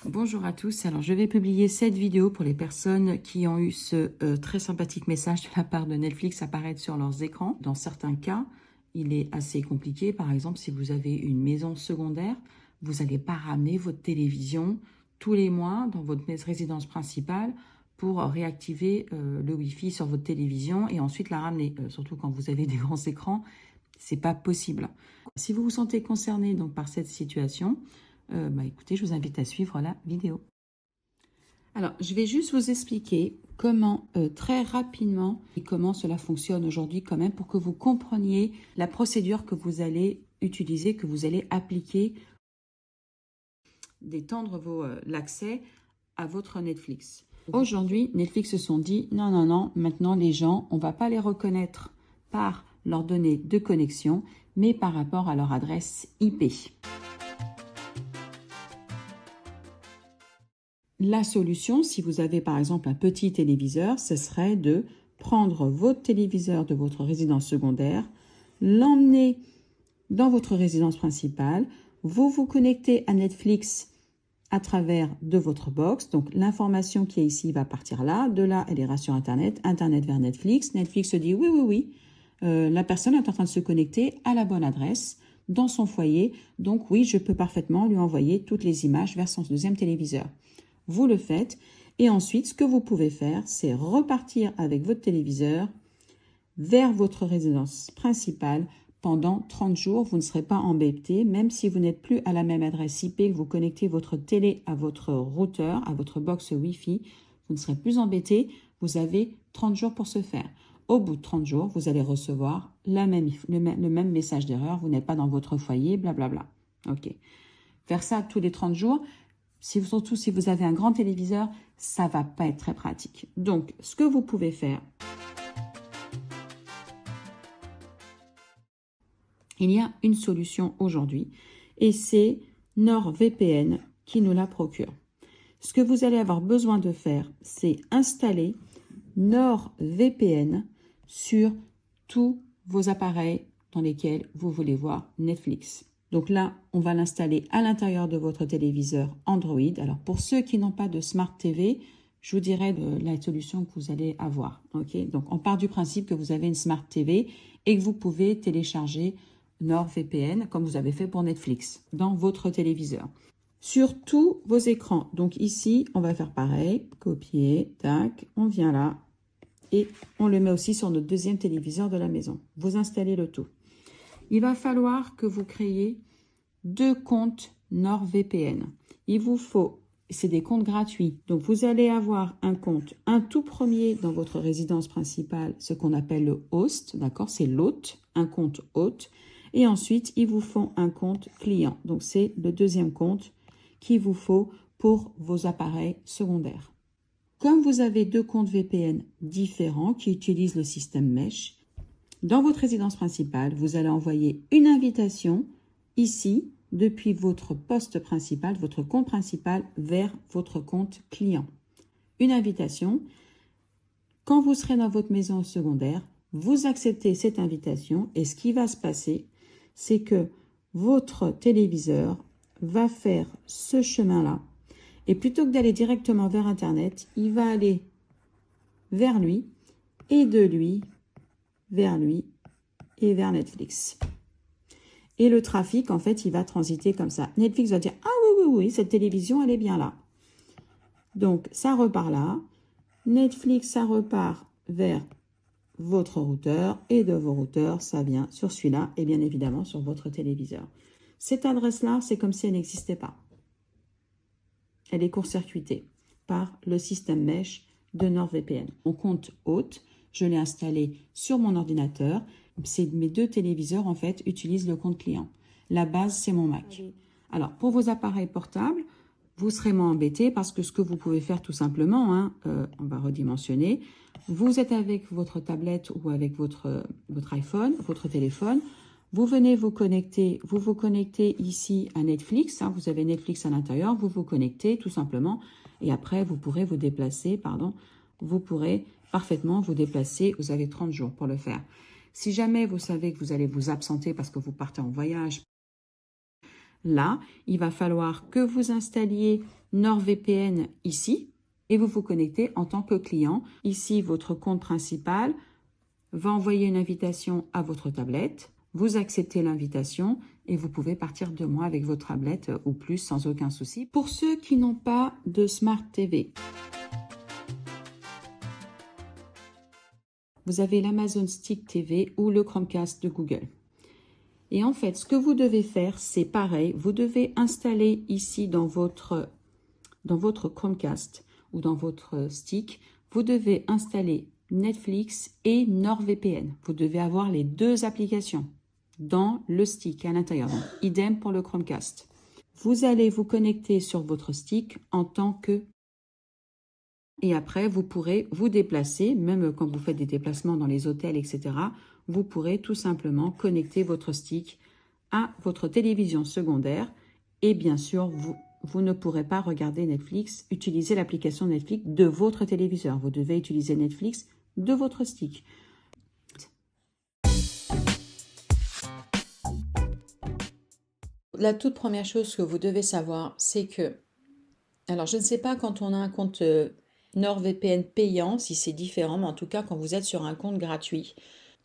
Bonjour à tous, alors je vais publier cette vidéo pour les personnes qui ont eu ce très sympathique message de la part de Netflix apparaître sur leurs écrans. Dans certains cas, il est assez compliqué. Par exemple, si vous avez une maison secondaire, vous n'allez pas ramener votre télévision tous les mois dans votre résidence principale pour réactiver le Wi-Fi sur votre télévision et ensuite la ramener. Surtout quand vous avez des grands écrans, c'est pas possible. Si vous vous sentez concerné donc par cette situation, écoutez, je vous invite à suivre la vidéo. Alors, je vais juste vous expliquer comment, très rapidement, et comment cela fonctionne aujourd'hui quand même pour que vous compreniez la procédure que vous allez utiliser, que vous allez appliquer, d'étendre l'accès à votre Netflix. Aujourd'hui, Netflix se sont dit, non, maintenant les gens, on ne va pas les reconnaître par leurs données de connexion, mais par rapport à leur adresse IP. La solution, si vous avez par exemple un petit téléviseur, ce serait de prendre votre téléviseur de votre résidence secondaire, l'emmener dans votre résidence principale, vous vous connectez à Netflix à travers de votre box. Donc l'information qui est ici va partir là, de là elle ira sur Internet, Internet vers Netflix. Netflix se dit oui, la personne est en train de se connecter à la bonne adresse dans son foyer. Donc oui, je peux parfaitement lui envoyer toutes les images vers son deuxième téléviseur. Vous le faites et ensuite, ce que vous pouvez faire, c'est repartir avec votre téléviseur vers votre résidence principale pendant 30 jours. Vous ne serez pas embêté, même si vous n'êtes plus à la même adresse IP, que vous connectez votre télé à votre routeur, à votre box Wi-Fi, vous ne serez plus embêté. Vous avez 30 jours pour ce faire. Au bout de 30 jours, vous allez recevoir le même message d'erreur. Vous n'êtes pas dans votre foyer, blablabla. OK. Faire ça tous les 30 jours, surtout si vous avez un grand téléviseur, ça ne va pas être très pratique. Donc, ce que vous pouvez faire, il y a une solution aujourd'hui et c'est NordVPN qui nous la procure. Ce que vous allez avoir besoin de faire, c'est installer NordVPN sur tous vos appareils dans lesquels vous voulez voir Netflix. Donc là, on va l'installer à l'intérieur de votre téléviseur Android. Alors, pour ceux qui n'ont pas de Smart TV, je vous dirai de la solution que vous allez avoir. Okay, donc, on part du principe que vous avez une Smart TV et que vous pouvez télécharger NordVPN, comme vous avez fait pour Netflix, dans votre téléviseur. Sur tous vos écrans. Donc ici, on va faire pareil. Copier, tac, on vient là. Et on le met aussi sur notre deuxième téléviseur de la maison. Vous installez le tout. Il va falloir que vous créiez 2 comptes NordVPN. Il vous faut, c'est des comptes gratuits. Donc, vous allez avoir un compte, un tout premier dans votre résidence principale, ce qu'on appelle le host, d'accord? C'est l'hôte, un compte hôte. Et ensuite, il vous faut un compte client. Donc, c'est le deuxième compte qu'il vous faut pour vos appareils secondaires. Comme vous avez 2 comptes VPN différents qui utilisent le système Mesh, dans votre résidence principale, vous allez envoyer une invitation ici, depuis votre poste principal, votre compte principal, vers votre compte client. Une invitation. Quand vous serez dans votre maison secondaire, vous acceptez cette invitation et ce qui va se passer, c'est que votre téléviseur va faire ce chemin-là. Et plutôt que d'aller directement vers Internet, il va aller vers lui et de lui vers lui et vers Netflix. Et le trafic, en fait, il va transiter comme ça. Netflix va dire « Ah oui, cette télévision, elle est bien là. » Donc, ça repart là. Netflix, ça repart vers votre routeur. Et de vos routeurs, ça vient sur celui-là et bien évidemment sur votre téléviseur. Cette adresse-là, c'est comme si elle n'existait pas. Elle est court-circuitée par le système Mesh de NordVPN. Mon compte hôte, je l'ai installé sur mon ordinateur. Mes 2 téléviseurs, en fait, utilisent le compte client. La base, c'est mon Mac. Alors, pour vos appareils portables, vous serez moins embêtés parce que ce que vous pouvez faire tout simplement, on va redimensionner. Vous êtes avec votre tablette ou avec votre iPhone, votre téléphone. Vous venez vous connectez ici à Netflix. Vous avez Netflix à l'intérieur. Vous vous connectez tout simplement. Et après, vous pourrez vous déplacer, vous pourrez parfaitement vous déplacer. Vous avez 30 jours pour le faire. Si jamais vous savez que vous allez vous absenter parce que vous partez en voyage, là, il va falloir que vous installiez NordVPN ici et vous vous connectez en tant que client. Ici, votre compte principal va envoyer une invitation à votre tablette. Vous acceptez l'invitation et vous pouvez partir 2 mois avec votre tablette ou plus sans aucun souci. Pour ceux qui n'ont pas de Smart TV, vous avez l'Amazon Stick TV ou le Chromecast de Google. Et en fait, ce que vous devez faire, c'est pareil. Vous devez installer ici dans votre Chromecast ou dans votre stick, vous devez installer Netflix et NordVPN. Vous devez avoir les 2 applications dans le stick à l'intérieur. Donc, idem pour le Chromecast. Vous allez vous connecter sur votre stick en tant que... Et après, vous pourrez vous déplacer, même quand vous faites des déplacements dans les hôtels, etc. Vous pourrez tout simplement connecter votre stick à votre télévision secondaire. Et bien sûr, vous ne pourrez pas regarder Netflix, utiliser l'application Netflix de votre téléviseur. Vous devez utiliser Netflix de votre stick. La toute première chose que vous devez savoir, c'est que, alors je ne sais pas quand on a un compte NordVPN payant, si c'est différent, mais en tout cas quand vous êtes sur un compte gratuit,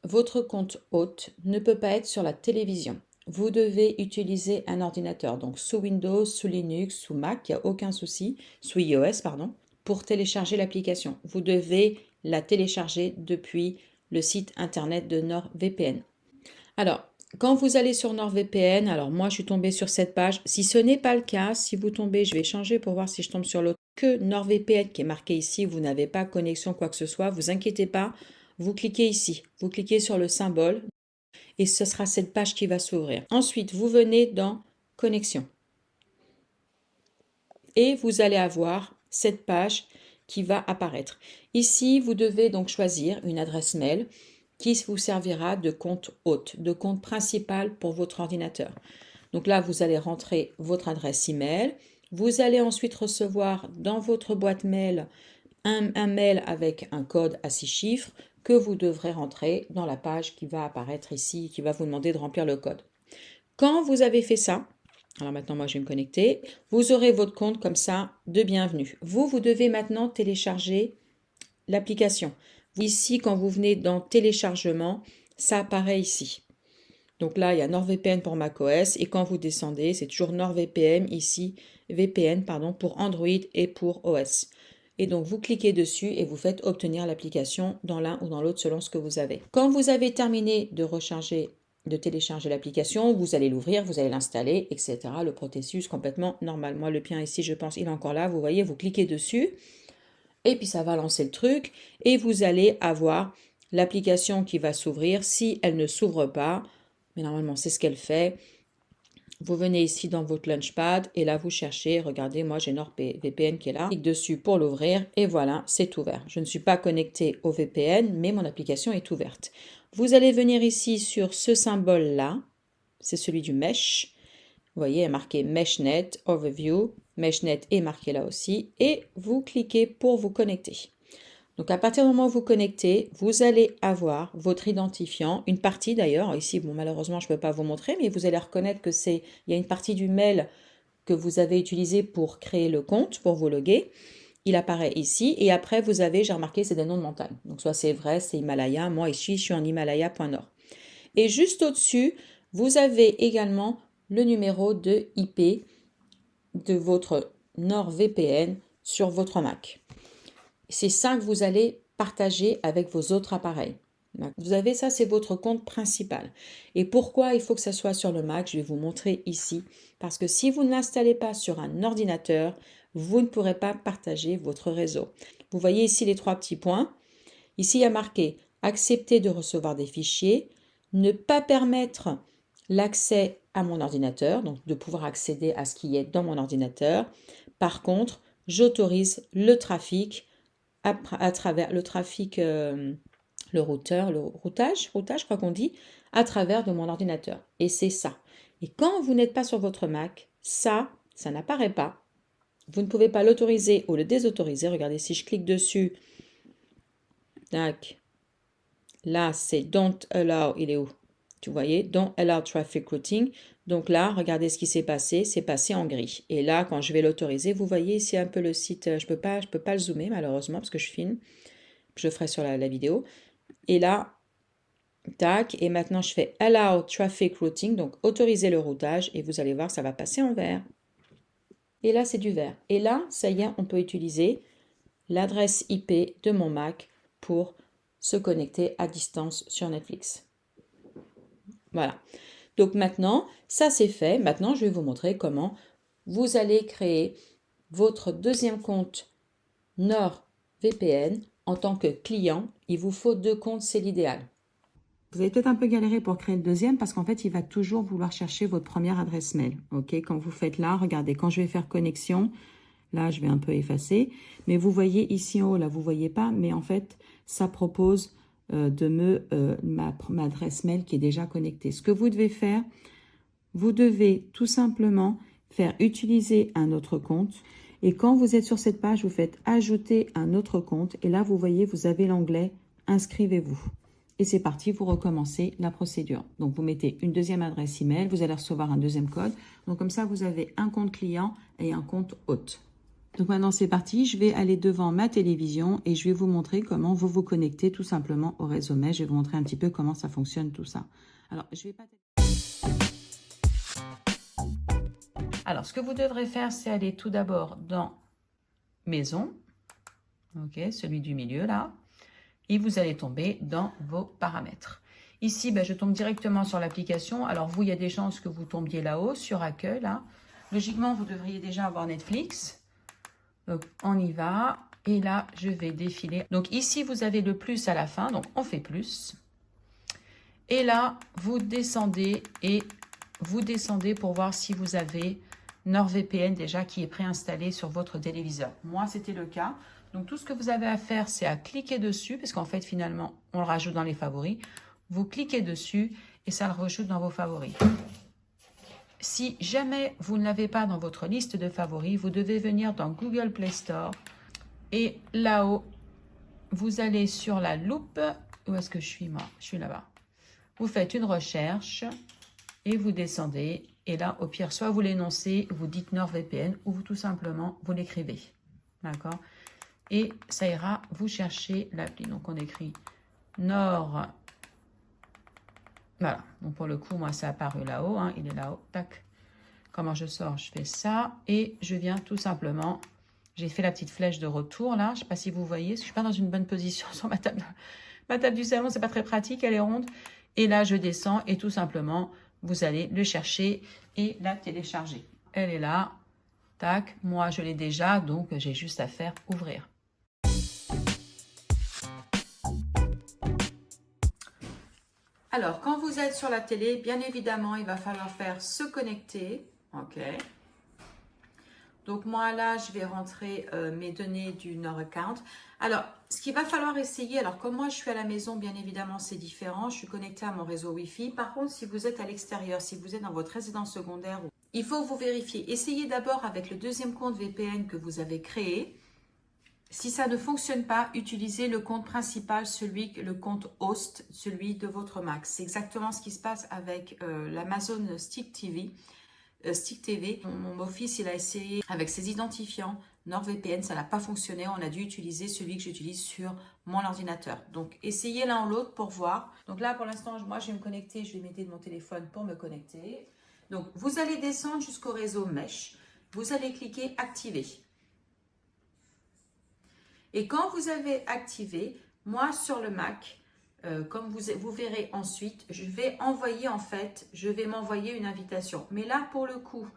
votre compte hôte ne peut pas être sur la télévision. Vous devez utiliser un ordinateur, donc sous Windows, sous Linux, sous Mac, il n'y a aucun souci, sous iOS, pardon, pour télécharger l'application. Vous devez la télécharger depuis le site internet de NordVPN. Alors, quand vous allez sur NordVPN, alors moi je suis tombée sur cette page. Si ce n'est pas le cas, si vous tombez, je vais changer pour voir si je tombe sur l'autre. Que NordVPN qui est marqué ici, vous n'avez pas connexion, quoi que ce soit, vous inquiétez pas, vous cliquez ici. Vous cliquez sur le symbole et ce sera cette page qui va s'ouvrir. Ensuite, vous venez dans Connexion. Et vous allez avoir cette page qui va apparaître. Ici, vous devez donc choisir une adresse mail qui vous servira de compte hôte, de compte principal pour votre ordinateur. Donc là, vous allez rentrer votre adresse email. Vous allez ensuite recevoir dans votre boîte mail un mail avec un code à 6 chiffres que vous devrez rentrer dans la page qui va apparaître ici, qui va vous demander de remplir le code. Quand vous avez fait ça, alors maintenant moi je vais me connecter, vous aurez votre compte comme ça de bienvenue. Vous devez maintenant télécharger l'application. Ici, quand vous venez dans téléchargement, ça apparaît ici. Donc là, il y a NordVPN pour macOS et quand vous descendez, c'est toujours NordVPN ici, VPN pardon, pour Android et pour OS. Et donc vous cliquez dessus et vous faites obtenir l'application dans l'un ou dans l'autre selon ce que vous avez. Quand vous avez terminé de télécharger l'application, vous allez l'ouvrir, vous allez l'installer, etc. Le processus complètement normal. Moi, le pien ici, je pense, il est encore là. Vous voyez, vous cliquez dessus. Et puis ça va lancer le truc et vous allez avoir l'application qui va s'ouvrir. Si elle ne s'ouvre pas, mais normalement c'est ce qu'elle fait, vous venez ici dans votre Launchpad et là vous cherchez, regardez, moi j'ai NordVPN qui est là, clique dessus pour l'ouvrir et voilà, c'est ouvert. Je ne suis pas connecté au VPN, mais mon application est ouverte. Vous allez venir ici sur ce symbole-là, c'est celui du Mesh. Vous voyez, il y a marqué MeshNet, Overview. MeshNet est marqué là aussi. Et vous cliquez pour vous connecter. Donc, à partir du moment où vous connectez, vous allez avoir votre identifiant. Une partie d'ailleurs, ici, bon, malheureusement, je ne peux pas vous montrer, mais vous allez reconnaître que il y a une partie du mail que vous avez utilisé pour créer le compte, pour vous loguer. Il apparaît ici. Et après, vous avez, j'ai remarqué, c'est des noms de montagne. Donc, soit c'est vrai, c'est Himalaya. Moi, ici, je suis en Himalaya.nord. Et juste au-dessus, vous avez également le numéro de IP de votre NordVPN sur votre Mac. C'est ça que vous allez partager avec vos autres appareils. Vous avez ça, c'est votre compte principal. Et pourquoi il faut que ça soit sur le Mac? Je vais vous montrer ici. Parce que si vous ne l'installez pas sur un ordinateur, vous ne pourrez pas partager votre réseau. Vous voyez ici les 3 petits points. Ici, il y a marqué « Accepter de recevoir des fichiers », ne pas permettre l'accès à mon ordinateur, donc de pouvoir accéder à ce qui est dans mon ordinateur. Par contre, j'autorise le trafic à travers le trafic, le routage, je crois qu'on dit, à travers de mon ordinateur. Et c'est ça. Et quand vous n'êtes pas sur votre Mac, ça n'apparaît pas. Vous ne pouvez pas l'autoriser ou le désautoriser. Regardez, si je clique dessus, tac, là c'est Don't Allow, il est où? Tu voyais, dans Allow Traffic Routing. Donc là, regardez ce qui s'est passé, c'est passé en gris. Et là, quand je vais l'autoriser, vous voyez ici un peu le site, je peux pas le zoomer malheureusement parce que je filme. Je le ferai sur la vidéo. Et là, tac, et maintenant je fais Allow Traffic Routing, donc autoriser le routage, et vous allez voir, ça va passer en vert. Et là, c'est du vert. Et là, ça y est, on peut utiliser l'adresse IP de mon Mac pour se connecter à distance sur Netflix. Voilà. Donc maintenant, ça c'est fait. Maintenant, je vais vous montrer comment vous allez créer votre deuxième compte NordVPN en tant que client. Il vous faut 2 comptes, c'est l'idéal. Vous allez peut-être un peu galérer pour créer le deuxième parce qu'en fait, il va toujours vouloir chercher votre première adresse mail. Ok, quand vous faites là, regardez, quand je vais faire connexion, là, je vais un peu effacer. Mais vous voyez ici en haut, là, vous voyez pas, mais en fait, ça propose ma adresse mail qui est déjà connectée. Ce que vous devez faire, vous devez tout simplement faire utiliser un autre compte. Et quand vous êtes sur cette page, vous faites ajouter un autre compte. Et là, vous voyez, vous avez l'onglet inscrivez-vous. Et c'est parti, vous recommencez la procédure. Donc, vous mettez une deuxième adresse email, vous allez recevoir un deuxième code. Donc, comme ça, vous avez un compte client et un compte hôte. Donc, maintenant, c'est parti. Je vais aller devant ma télévision et je vais vous montrer comment vous vous connectez tout simplement au réseau mesh. Je vais vous montrer un petit peu comment ça fonctionne tout ça. Alors, je vais pas... Alors, ce que vous devrez faire, c'est aller tout d'abord dans Maison. OK, celui du milieu là. Et vous allez tomber dans vos paramètres. Ici, je tombe directement sur l'application. Alors vous, il y a des chances que vous tombiez là-haut, sur Accueil. Là. Logiquement, vous devriez déjà avoir Netflix. Donc, on y va. Et là, je vais défiler. Donc ici, vous avez le plus à la fin. Donc, on fait plus. Et là, vous descendez pour voir si vous avez NordVPN déjà qui est préinstallé sur votre téléviseur. Moi, c'était le cas. Donc, tout ce que vous avez à faire, c'est à cliquer dessus, parce qu'en fait, finalement, on le rajoute dans les favoris. Vous cliquez dessus et ça le rajoute dans vos favoris. Si jamais vous ne l'avez pas dans votre liste de favoris, vous devez venir dans Google Play Store. Et là-haut, vous allez sur la loupe. Où est-ce que je suis, moi? Je suis là-bas. Vous faites une recherche et vous descendez. Et là, au pire, soit vous l'énoncez, vous dites NordVPN, ou vous, tout simplement, vous l'écrivez. D'accord? Et ça ira, vous cherchez l'appli. Donc, on écrit Nord. Voilà. Donc, pour le coup, moi, ça a apparu là-haut. Hein. Il est là-haut. Tac. Comment je sors? Je fais ça. Et je viens tout simplement... J'ai fait la petite flèche de retour, là. Je ne sais pas si vous voyez. Je ne suis pas dans une bonne position sur ma table. Ma table du salon, ce n'est pas très pratique. Elle est ronde. Et là, je descends. Et tout simplement, vous allez le chercher et la télécharger. Elle est là. Tac. Moi, je l'ai déjà. Donc, j'ai juste à faire ouvrir. Alors, quand vous êtes sur la télé, bien évidemment, il va falloir faire se connecter. OK. Donc, moi, là, je vais rentrer mes données du Nord Account. Alors, ce qu'il va falloir essayer, alors comme moi, je suis à la maison, bien évidemment, c'est différent. Je suis connectée à mon réseau Wi-Fi. Par contre, si vous êtes à l'extérieur, si vous êtes dans votre résidence secondaire, il faut vous vérifier. Essayez d'abord avec le deuxième compte VPN que vous avez créé. Si ça ne fonctionne pas, utilisez le compte principal, le compte host, celui de votre Mac. C'est exactement ce qui se passe avec l'Amazon Stick TV. Mon office, il a essayé avec ses identifiants NordVPN, ça n'a pas fonctionné. On a dû utiliser celui que j'utilise sur mon ordinateur. Donc, essayez l'un ou l'autre pour voir. Donc là, pour l'instant, moi, je vais me connecter. Je vais m'aider de mon téléphone pour me connecter. Donc, vous allez descendre jusqu'au réseau Mesh. Vous allez cliquer « Activer ». Et quand vous avez activé, moi sur le Mac, comme vous verrez ensuite, je vais m'envoyer une invitation. Mais là, pour le coup,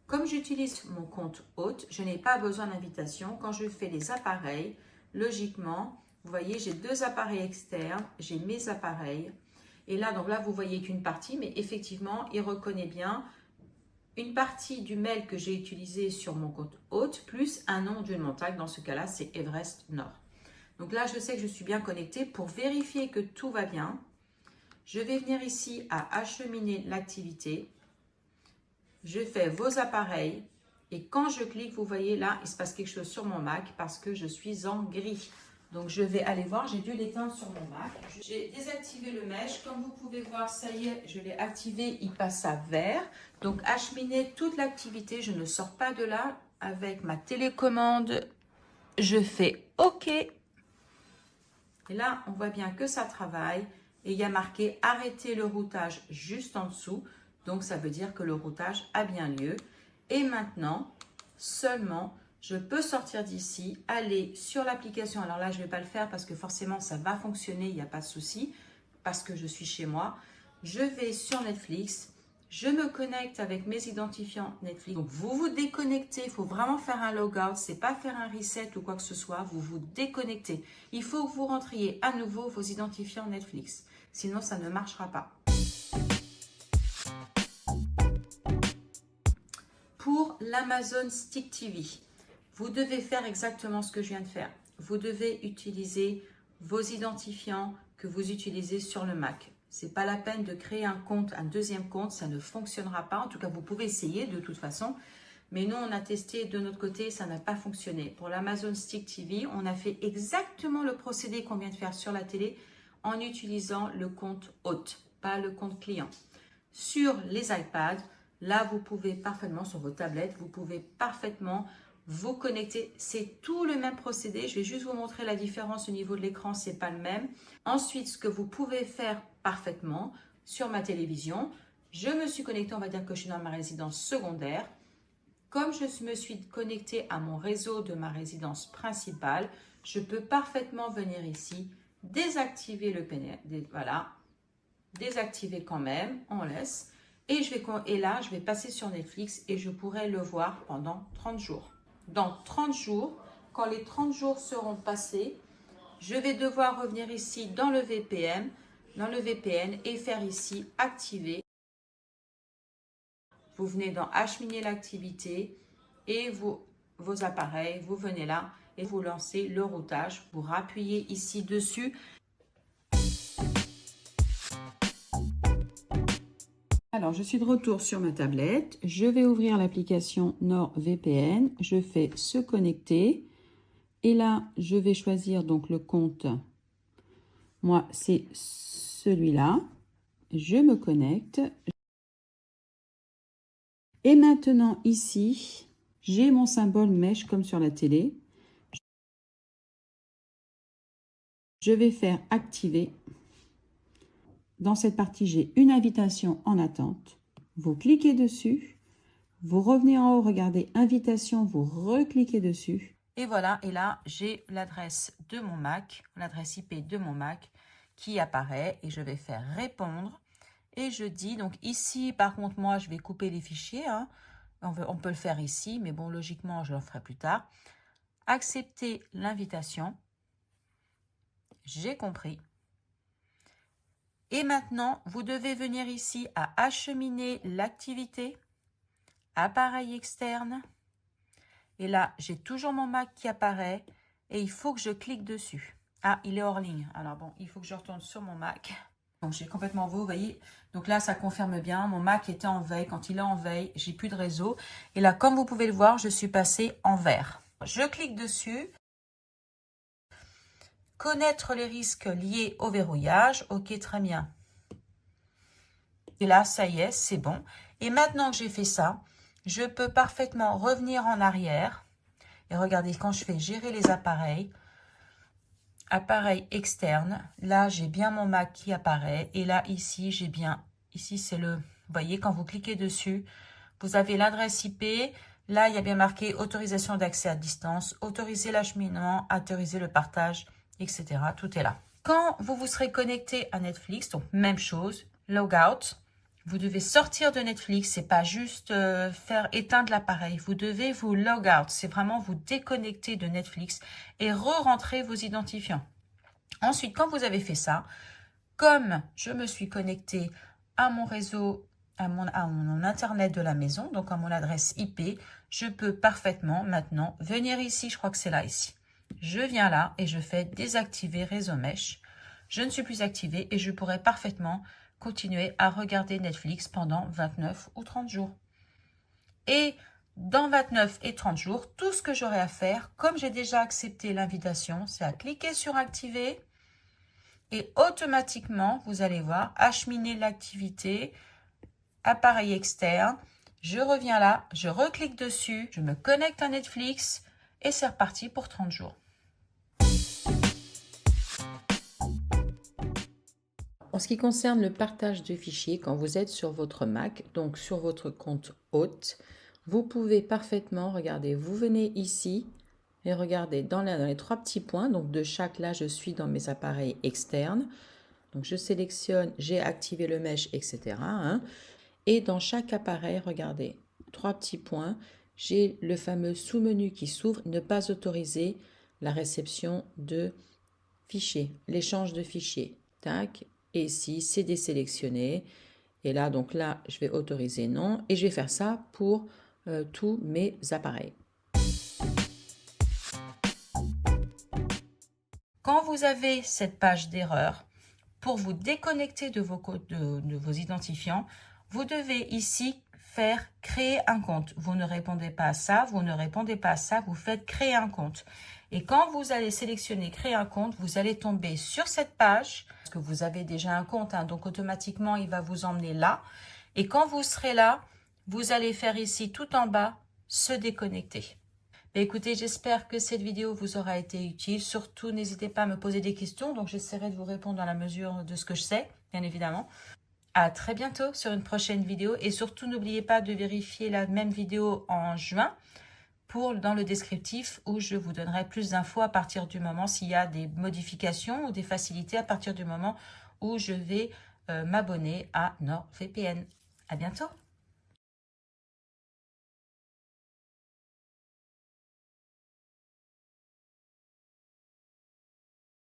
comme j'utilise mon compte hôte, je n'ai pas besoin d'invitation. Quand je fais les appareils, logiquement, vous voyez, j'ai 2 appareils externes, j'ai mes appareils. Et là, donc là, vous voyez qu'une partie, mais effectivement, il reconnaît bien une partie du mail que j'ai utilisé sur mon compte hôte, plus un nom d'une montagne. Dans ce cas-là, c'est Everest Nord. Donc là, je sais que je suis bien connectée. Pour vérifier que tout va bien, je vais venir ici à acheminer l'activité. Je fais vos appareils. Et quand je clique, vous voyez là, il se passe quelque chose sur mon Mac parce que je suis en gris. Donc, je vais aller voir. J'ai dû l'éteindre sur mon Mac. J'ai désactivé le mesh. Comme vous pouvez voir, ça y est, je l'ai activé. Il passe à vert. Donc, acheminer toute l'activité. Je ne sors pas de là. Avec ma télécommande, je fais OK. Et là, on voit bien que ça travaille. Et il y a marqué « Arrêter le routage » juste en dessous. Donc, ça veut dire que le routage a bien lieu. Et maintenant, seulement, je peux sortir d'ici, aller sur l'application. Alors là, je ne vais pas le faire parce que forcément, ça va fonctionner, il n'y a pas de souci, parce que je suis chez moi. Je vais sur Netflix, je me connecte avec mes identifiants Netflix. Donc, vous vous déconnectez, il faut vraiment faire un logout, ce n'est pas faire un reset ou quoi que ce soit, vous vous déconnectez. Il faut que vous rentriez à nouveau vos identifiants Netflix, sinon ça ne marchera pas. Pour l'Amazon Stick TV, vous devez faire exactement ce que je viens de faire. Vous devez utiliser vos identifiants que vous utilisez sur le Mac. Ce n'est pas la peine de créer un compte, un deuxième compte, ça ne fonctionnera pas. En tout cas, vous pouvez essayer de toute façon. Mais nous, on a testé de notre côté, ça n'a pas fonctionné. Pour l'Amazon Stick TV, on a fait exactement le procédé qu'on vient de faire sur la télé en utilisant le compte hôte, pas le compte client. Sur les iPads, là, vous pouvez parfaitement, sur vos tablettes, vous pouvez parfaitement vous connecter. C'est tout le même procédé. Je vais juste vous montrer la différence au niveau de l'écran, ce n'est pas le même. Ensuite, ce que vous pouvez faire parfaitement sur ma télévision, je me suis connectée, on va dire que je suis dans ma résidence secondaire. Comme je me suis connectée à mon réseau de ma résidence principale, je peux parfaitement venir ici, désactiver le PNL, voilà, désactiver quand même, on laisse. Et là, je vais passer sur Netflix et je pourrai le voir pendant 30 jours. Dans 30 jours, quand les 30 jours seront passés, je vais devoir revenir ici dans le VPN et faire ici activer. Vous venez dans acheminer l'activité et vos appareils, vous venez là et vous lancez le routage. Vous rappuyez ici dessus. Alors, je suis de retour sur ma tablette. Je vais ouvrir l'application NordVPN. Je fais se connecter. Et là, je vais choisir donc le compte. Moi, c'est celui-là. Je me connecte. Et maintenant, ici, j'ai mon symbole mèche comme sur la télé. Je vais faire activer. Dans cette partie, j'ai une invitation en attente. Vous cliquez dessus. Vous revenez en haut, regardez invitation, vous recliquez dessus. Et voilà, et là, j'ai l'adresse de mon Mac, l'adresse IP de mon Mac qui apparaît et je vais faire répondre. Et je dis, donc ici, par contre, moi, je vais couper les fichiers. Hein. On peut le faire ici, mais bon, logiquement, je le ferai plus tard. Accepter l'invitation. J'ai compris. Et maintenant, vous devez venir ici à acheminer l'activité, appareil externe. Et là, j'ai toujours mon Mac qui apparaît et il faut que je clique dessus. Ah, il est hors ligne. Alors bon, il faut que je retourne sur mon Mac. Donc, j'ai complètement vous voyez. Donc là, ça confirme bien. Mon Mac était en veille. Quand il est en veille, j'ai plus de réseau. Et là, comme vous pouvez le voir, je suis passée en vert. Je clique dessus. Connaître les risques liés au verrouillage. OK, très bien. Et là, ça y est, c'est bon. Et maintenant que j'ai fait ça, je peux parfaitement revenir en arrière. Et regardez, quand je fais gérer les appareils, appareil externe, là, j'ai bien mon Mac qui apparaît. Et là, ici, j'ai bien, ici, c'est le, vous voyez, quand vous cliquez dessus, vous avez l'adresse IP. Là, il y a bien marqué autorisation d'accès à distance, autoriser l'acheminement, autoriser le partage, etc. Tout est là. Quand vous vous serez connecté à Netflix, donc même chose, logout. Vous devez sortir de Netflix, c'est pas juste faire éteindre l'appareil. Vous devez vous log out, c'est vraiment vous déconnecter de Netflix et re-rentrer vos identifiants. Ensuite, quand vous avez fait ça, comme je me suis connectée à mon réseau, à mon internet de la maison, donc à mon adresse IP, je peux parfaitement maintenant venir ici, je crois que c'est là ici. Je viens là et je fais désactiver réseau mesh. Je ne suis plus activée et je pourrais parfaitement continuer à regarder Netflix pendant 29 ou 30 jours. Et dans 29 et 30 jours, tout ce que j'aurai à faire, comme j'ai déjà accepté l'invitation, c'est à cliquer sur activer et automatiquement, vous allez voir, acheminer l'activité, appareil externe. Je reviens là, je reclique dessus, je me connecte à Netflix et c'est reparti pour 30 jours. En ce qui concerne le partage de fichiers, quand vous êtes sur votre Mac, donc sur votre compte hôte, vous pouvez parfaitement, regardez, vous venez ici et regardez dans les 3 petits points, donc de chaque, là je suis dans mes appareils externes, donc je sélectionne, j'ai activé le mesh, etc. Et dans chaque appareil, regardez, 3 petits points, j'ai le fameux sous-menu qui s'ouvre, ne pas autoriser la réception de fichiers, l'échange de fichiers, tac. Et ici, c'est désélectionné. Et là, donc là, je vais autoriser non. Et je vais faire ça pour tous mes appareils. Quand vous avez cette page d'erreur, pour vous déconnecter de vos identifiants, vous devez ici faire créer un compte. Vous ne répondez pas à ça, vous ne répondez pas à ça, vous faites créer un compte. Et quand vous allez sélectionner créer un compte, vous allez tomber sur cette page, parce que vous avez déjà un compte, donc automatiquement il va vous emmener là. Et quand vous serez là, vous allez faire ici tout en bas, se déconnecter. Écoutez, j'espère que cette vidéo vous aura été utile. Surtout, n'hésitez pas à me poser des questions, donc j'essaierai de vous répondre dans la mesure de ce que je sais, bien évidemment. À très bientôt sur une prochaine vidéo et surtout n'oubliez pas de vérifier la même vidéo en juin dans le descriptif où je vous donnerai plus d'infos à partir du moment s'il y a des modifications ou des facilités à partir du moment où je vais m'abonner à NordVPN. À bientôt.